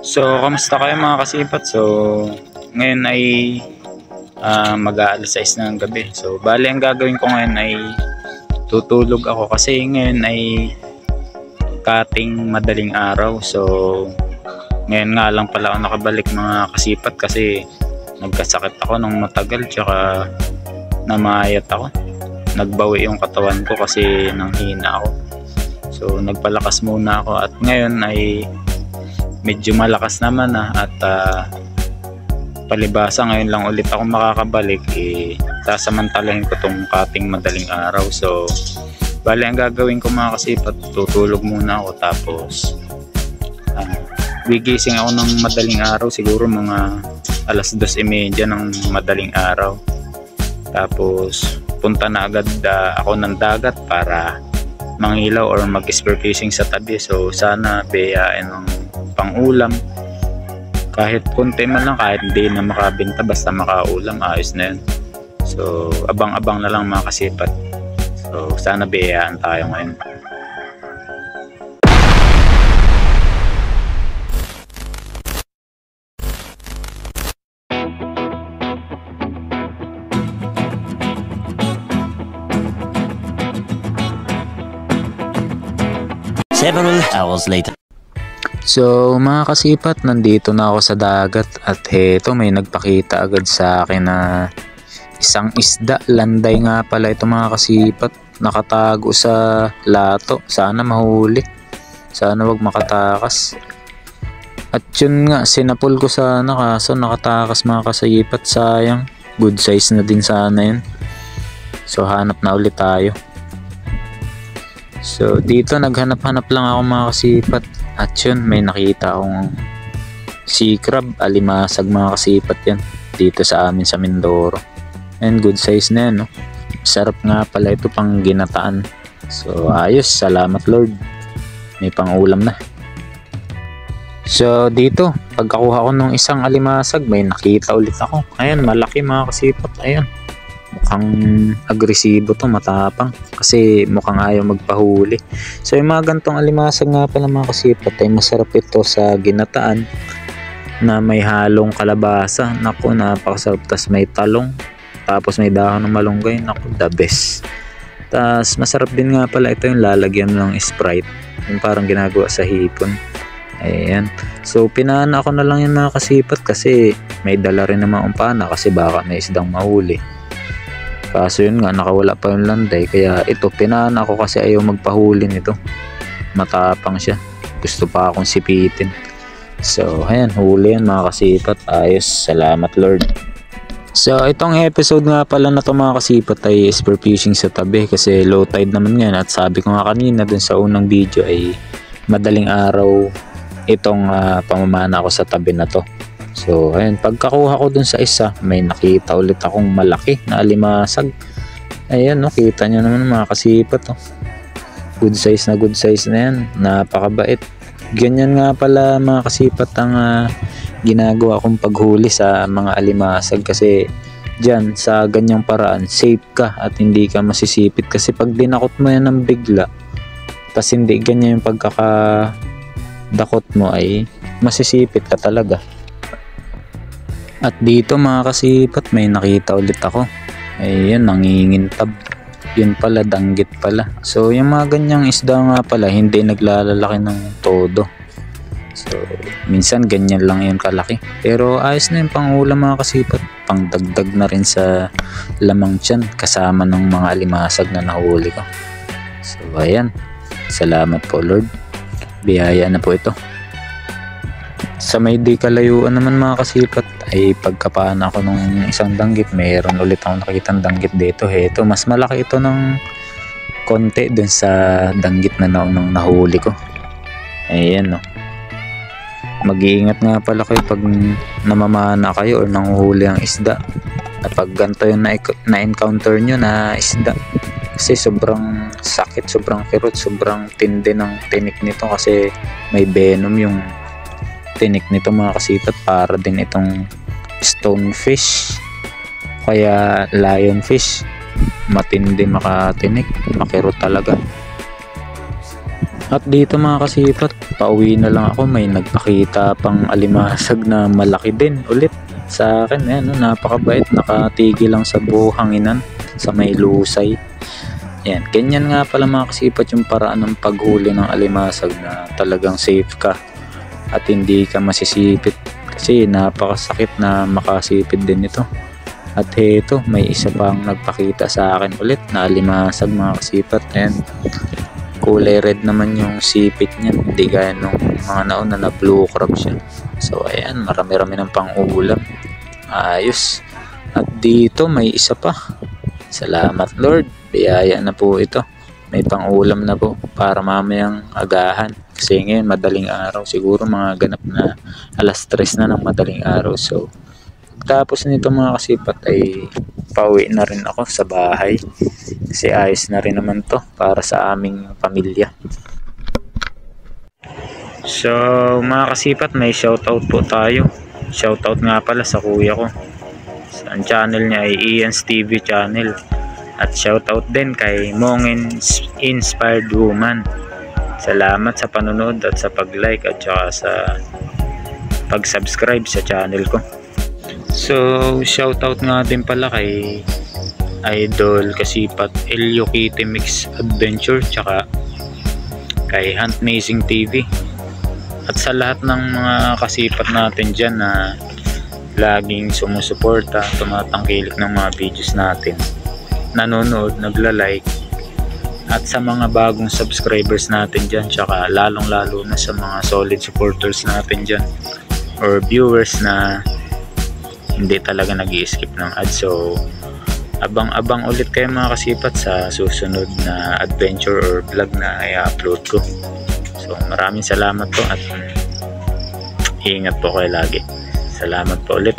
So, kamusta kayo mga kasipat? So, ngayon ay mag-aalas 6 na ng gabi. So, bali ang gagawin ko ngayon ay tutulog ako kasi ngayon ay kating madaling araw. So, ngayon nga lang pala ako nakabalik mga kasipat kasi nagkasakit ako ng matagal tsaka namayat ako. Nagbawi yung katawan ko kasi nanghina ako. So, nagpalakas muna ako at ngayon ay medyo malakas naman at palibasa ngayon lang ulit ako makakabalik sasamantalahin ko tong kating madaling araw. So bali ang gagawin ko mga kasipat, tutulog muna ako tapos gigising ako ng madaling araw, siguro mga alas 2:30 ng madaling araw, tapos punta na agad ako ng dagat para mangilaw or mag-spear fishing sa tabi. So sana beyain ng pang-ulam kahit konti man lang, kahit hindi na makabenta basta makaulam, ayos na yun. So abang-abang na lang mga kasipat. So sana biyayaan tayo ngayon. Several hours later. So mga kasipat, nandito na ako sa dagat at heto may nagpakita agad sa akin na isang isda. Landay nga pala ito mga kasipat, nakatago sa lato. Sana mahuli, sana wag makatakas. At yun nga, sinapol ko sana kaso nakatakas mga kasipat, sayang. Good size na din sana yun. So hanap na ulit tayo. So dito naghanap-hanap lang ako mga kasipat. At yun, may nakita akong sea crab, alimasag mga kasipat yan, dito sa amin sa Mindoro. And good size na yan, no? Sarap nga pala ito pang ginataan. So ayos, salamat Lord, may pang ulam na. So dito, pagkakuha ko ng isang alimasag, may nakita ulit ako. Ayan, malaki mga kasipat, ayan. Mukhang agresibo to, matapang kasi mukhang ayaw magpahuli. So yung mga gantong alimasag nga pala mga kasipat ay masarap ito sa ginataan na may halong kalabasa. Naku, napakasarap. Tas may talong, tapos may dahon ng malunggay. Naku, the best. Tas masarap din nga pala ito yung lalagyan ng Sprite, yung parang ginagawa sa hipon. Ayan, so pinana ko na lang yung mga kasipat kasi may dala rin naman umpana kasi baka may isdang mahuli. Kaso yun nga, nakawala pa yung landay, kaya ito pinana ko kasi ayaw magpahuli nito. Matapang siya, gusto pa akong sipitin. So ayan, huli yan mga kasipat. Ayos, salamat Lord. So itong episode nga pala na to mga kasipat ay spear fishing sa tabi kasi low tide naman yan. At sabi ko nga kanina dun sa unang video ay madaling araw itong pamamana ko sa tabi na to. So ayun, pagkakuha ko dun sa isa, may nakita ulit akong malaki na alimasag. Ayan, no, kita nyo naman mga kasipat, oh. Good size na yan, napakabait. Ganyan nga pala mga kasipat ang ginagawa kong paghuli sa mga alimasag kasi dyan sa ganyang paraan safe ka at hindi ka masisipit kasi pag dinakot mo yan ng bigla tas hindi ganyan yung pagkakadakot mo ay masisipit ka talaga. At dito mga kasipat, may nakita ulit ako. Ayan, nangingintab. Yun pala, danggit pala. So yung mga ganyang isda nga pala hindi naglalalaki ng todo. So minsan ganyan lang yun kalaki. Pero ayos na yung pangulam mga kasipat. Pangdagdag na rin sa lamang tiyan kasama ng mga alimasag na nahuli ko. So ayan, salamat po Lord. Biyaya na po ito. Sa may di kalayuan naman mga kasipat ay pagkapaan ako nung isang danggit, mayroon ulit akong nakikitang danggit dito. Heto, mas malaki ito ng konti dun sa danggit na nung nahuli ko. Ayan, no. Mag-iingat nga pala kayo pag namamana kayo or nanguhuli ang isda. At pag ganito yung na-encounter nyo na isda, kasi sobrang sakit, sobrang kirot, sobrang tindi ng tinik nito kasi may venom yung tinik nito mga kasipat. Para din itong stonefish kaya lionfish, matindi makatinik, makiro talaga. At dito mga kasipat, pauwi na lang ako, may nagpakita pang alimasag na malaki din ulit sa akin. Ayan, no, napakabait, nakatigil lang sa buhanginan sa may lusay. Yan, ganyan nga pala mga kasipat yung paraan ng paghuli ng alimasag na talagang safe ka at hindi ka masisipit kasi napakasakit na makasipit din ito. At heto, may isa pang nagpakita sa akin ulit na alimasag mga kasipat. Ayan, kulay red naman yung sipit niya, hindi gaya nung mga nauna na blue crab siya. So ayan, marami-rami ng pang-ulam, ayos. At dito may isa pa, salamat Lord, biyaya na po ito, may pang-ulam na po para mamayang agahan kasi ngayon madaling araw, siguro mga ganap na alas 3 na ng madaling araw. So tapos nito mga kasipat ay pauwi na rin ako sa bahay kasi ayos na rin naman to para sa aming pamilya. So mga kasipat, may shoutout po tayo. Shoutout nga pala sa kuya ko, ang channel niya ay Ian's TV channel. At shoutout din kay Mong Inspired Woman. Salamat sa panonood at sa pag-like at saka sa pag-subscribe sa channel ko. So shoutout nga din pala kay Idol Kasipat Elio Kitty Mix Adventure tsaka kay Hunt Amazing TV at sa lahat ng mga kasipat natin dyan na laging sumusuporta, tumatangkilik ng mga videos natin, nanonood, nagla-like, at sa mga bagong subscribers natin dyan, tsaka lalong lalo na sa mga solid supporters natin dyan or viewers na hindi talaga nag-i-skip ng ads. So abang-abang ulit kayo mga kasipat sa susunod na adventure or vlog na i-upload ko. So maraming salamat po at ingat po kayo lagi. Salamat po ulit.